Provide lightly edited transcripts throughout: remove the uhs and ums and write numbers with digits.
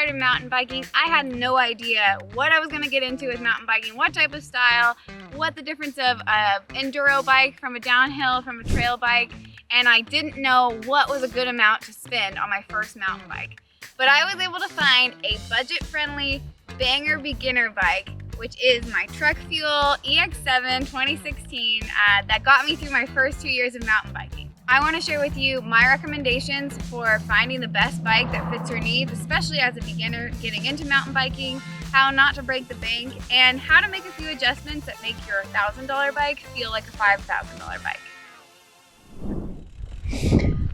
started mountain biking, I had no idea what I was gonna get into with mountain biking, what type of style, what the difference of an enduro bike from a downhill, from a trail bike, and I didn't know what was a good amount to spend on my first mountain bike. But I was able to find a budget-friendly banger beginner bike, which is my Truck Fuel EX7 2016 that got me through my first 2 years of mountain biking. I want to share with you my recommendations for finding the best bike that fits your needs, especially as a beginner getting into mountain biking, how not to break the bank, and how to make a few adjustments that make your $1,000 bike feel like a $5,000 bike.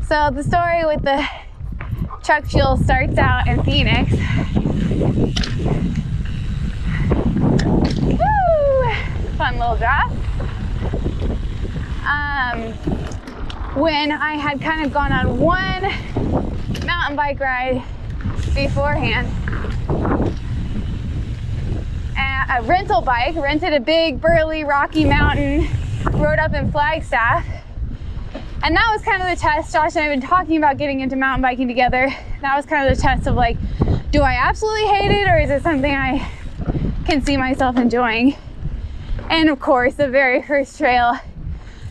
So the story with the Truck Fuel starts out in Phoenix. Woo! Fun little drive. When I had kind of gone on one mountain bike ride beforehand, a rental bike, rented a big burly Rocky Mountain, rode up in Flagstaff, and that was kind of the test. Josh and I have been talking about getting into mountain biking together. That was kind of the test of like, do I absolutely hate it, or is it something I can see myself enjoying? And of course, the very first trail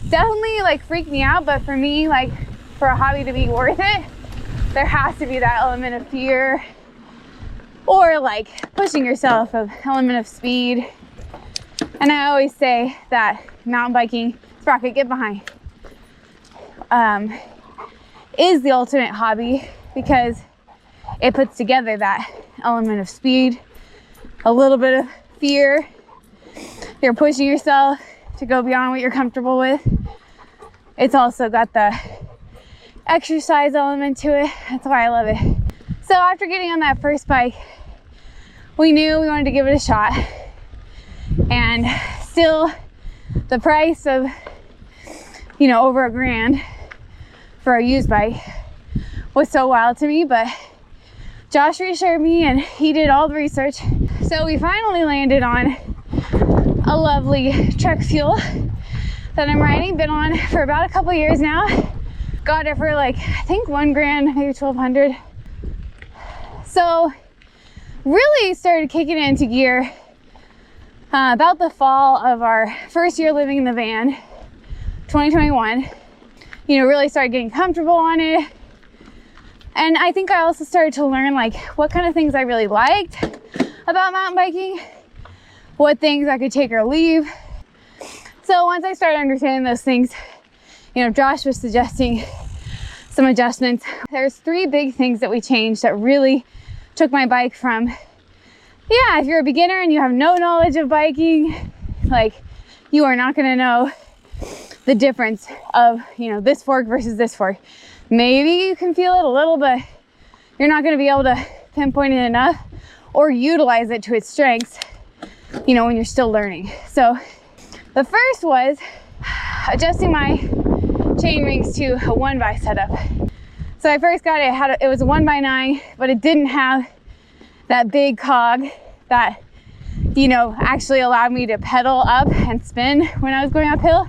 definitely like freaked me out, but for me, like for a hobby to be worth it, there has to be that element of fear, or like pushing yourself, an element of speed. And I always say that mountain biking, Sprocket, get behind, is the ultimate hobby because it puts together that element of speed, a little bit of fear. You're pushing yourself to go beyond what you're comfortable with. It's also got the exercise element to it. That's why I love it. So after getting on that first bike, we knew we wanted to give it a shot. And still the price of, over $1,000 for a used bike was so wild to me, but Josh reassured me and he did all the research. So we finally landed on a lovely Truck Fuel that I'm riding, been on for about a couple years now. Got it for like, I think $1,000, maybe $1,200. So really started kicking it into gear about the fall of our first year living in the van, 2021. Really started getting comfortable on it. And I think I also started to learn like what kind of things I really liked about mountain biking, what things I could take or leave. So once I started understanding those things, Josh was suggesting some adjustments. There's 3 big things that we changed that really took my bike from, if you're a beginner and you have no knowledge of biking, like you are not gonna know the difference of, this fork versus this fork. Maybe you can feel it a little, but you're not gonna be able to pinpoint it enough or utilize it to its strengths, when you're still learning. So the first was adjusting my chain rings to a 1x setup. So I first got it, it was a 1x9, but it didn't have that big cog that, actually allowed me to pedal up and spin when I was going uphill.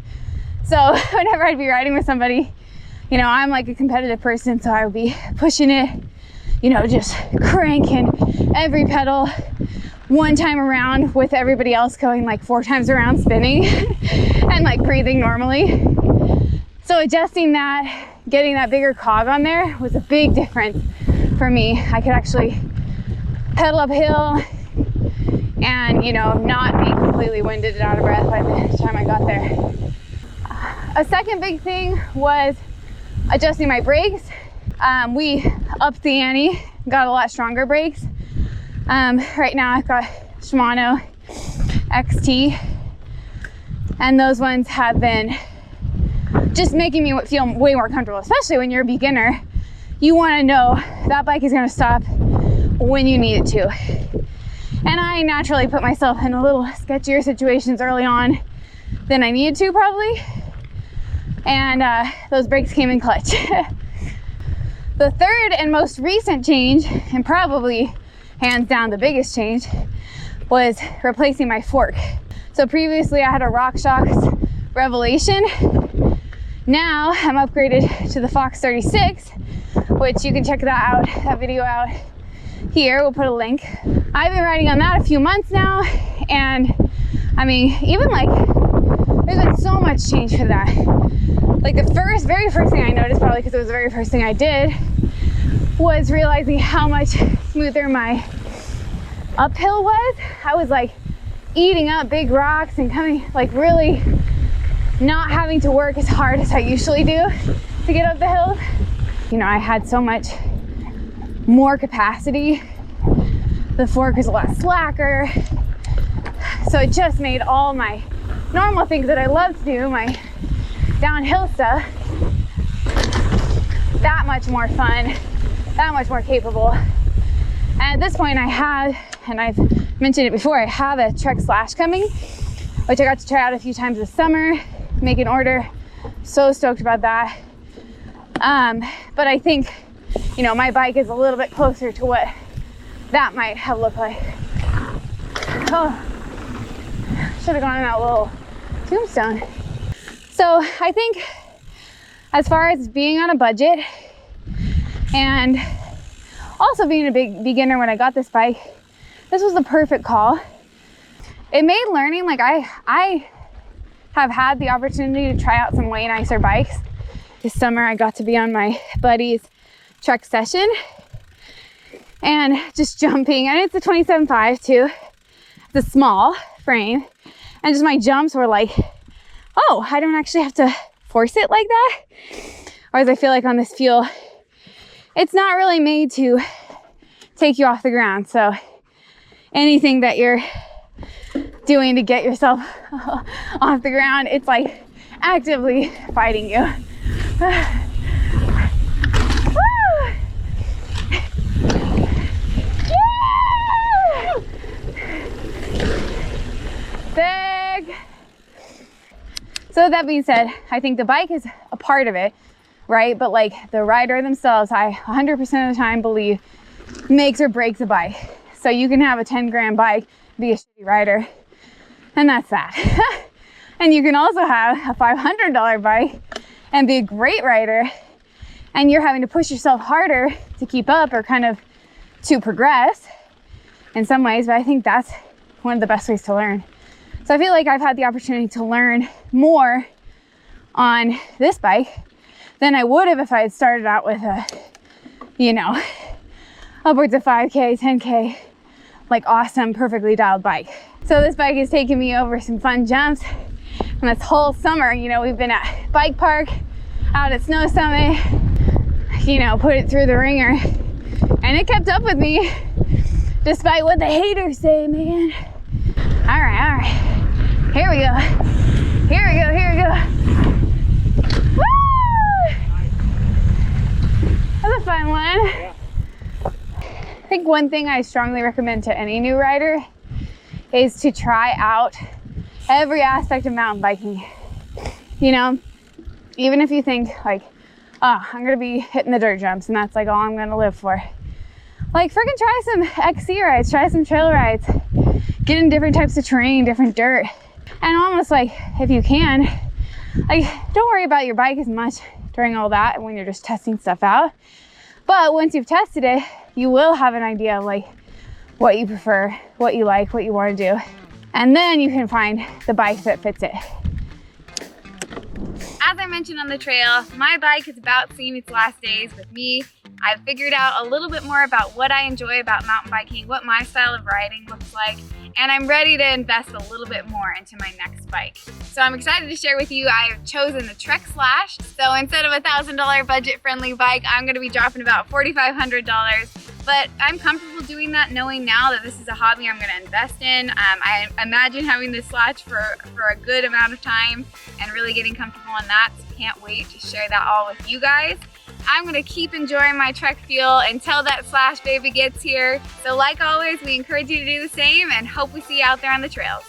So whenever I'd be riding with somebody, I'm like a competitive person, so I would be pushing it, just cranking every pedal one time around with everybody else going like 4 times around spinning and like breathing normally. So adjusting that, getting that bigger cog on there was a big difference for me. I could actually pedal uphill and, not be completely winded and out of breath by the time I got there. A second big thing was adjusting my brakes. We upped the ante, got a lot stronger brakes. Right now I've got Shimano XT, and those ones have been just making me feel way more comfortable, especially when you're a beginner. You want to know that bike is going to stop when you need it to. And I naturally put myself in a little sketchier situations early on than I needed to probably. And those brakes came in clutch. The third and most recent change, and probably hands down the biggest change, was replacing my fork. So previously I had a RockShox Revelation. Now I'm upgraded to the Fox 36, which you can check that video out here. We'll put a link. I've been riding on that a few months now, and I mean, even like, there's been so much change for that. Like the very first thing I noticed, probably because it was the very first thing I did, was realizing how much smoother my uphill was. I was like eating up big rocks and coming, like really not having to work as hard as I usually do to get up the hills. You know, I had so much more capacity. The fork is a lot slacker. So it just made all my normal things that I love to do, my downhill stuff, that much more fun, that much more capable. And at this point I have, and I've mentioned it before, I have a Trek Slash coming, which I got to try out a few times this summer, make an order. So stoked about that. But I think, you know, my bike is a little bit closer to what that might have looked like. Oh, should have gone in that little tombstone. So I think as far as being on a budget and also being a big beginner when I got this bike, this was the perfect call. It made learning, like I have had the opportunity to try out some way nicer bikes. This summer I got to be on my buddy's Trek session and just jumping, and it's a 27.5 too. It's a small frame, and just my jumps were like, oh, I don't actually have to force it like that. Whereas I feel like on this fuel, it's not really made to take you off the ground. So anything that you're doing to get yourself off the ground, it's like actively fighting you. Big. So that being said, I think the bike is a part of it, right? But like the rider themselves, I 100% of the time believe makes or breaks a bike. So you can have a 10 grand bike, be a shitty rider, and that's that. And you can also have a $500 bike and be a great rider, and you're having to push yourself harder to keep up or kind of to progress in some ways. But I think that's one of the best ways to learn. So I feel like I've had the opportunity to learn more on this bike than I would have if I had started out with a, you know, upwards of 5K, 10K, like awesome, perfectly dialed bike. So this bike has taken me over some fun jumps. And this whole summer, you know, we've been at Bike Park, out at Snow Summit, you know, put it through the ringer. And it kept up with me, despite what the haters say, man. All right. Here we go. Here we go, here we go. Woo! That's a fun one. Yeah. I think one thing I strongly recommend to any new rider is to try out every aspect of mountain biking. You know, even if you think like, oh, I'm gonna be hitting the dirt jumps and that's like all I'm gonna live for. Like freaking try some XC rides, try some trail rides, get in different types of terrain, different dirt. And almost like, if you can, like don't worry about your bike as much during all that when you're just testing stuff out. But once you've tested it, you will have an idea of like what you prefer, what you like, what you want to do. And then you can find the bike that fits it. As I mentioned on the trail, my bike is about seeing its last days with me. I've figured out a little bit more about what I enjoy about mountain biking, what my style of riding looks like, and I'm ready to invest a little bit more into my next bike. So I'm excited to share with you, I have chosen the Trek Slash. So instead of a $1,000 budget-friendly bike, I'm gonna be dropping about $4,500. But I'm comfortable doing that, knowing now that this is a hobby I'm gonna invest in. I imagine having this Slash for a good amount of time and really getting comfortable in that. So can't wait to share that all with you guys. I'm gonna keep enjoying my Trek fuel until that Slash baby gets here. So like always, we encourage you to do the same and hope we see you out there on the trails.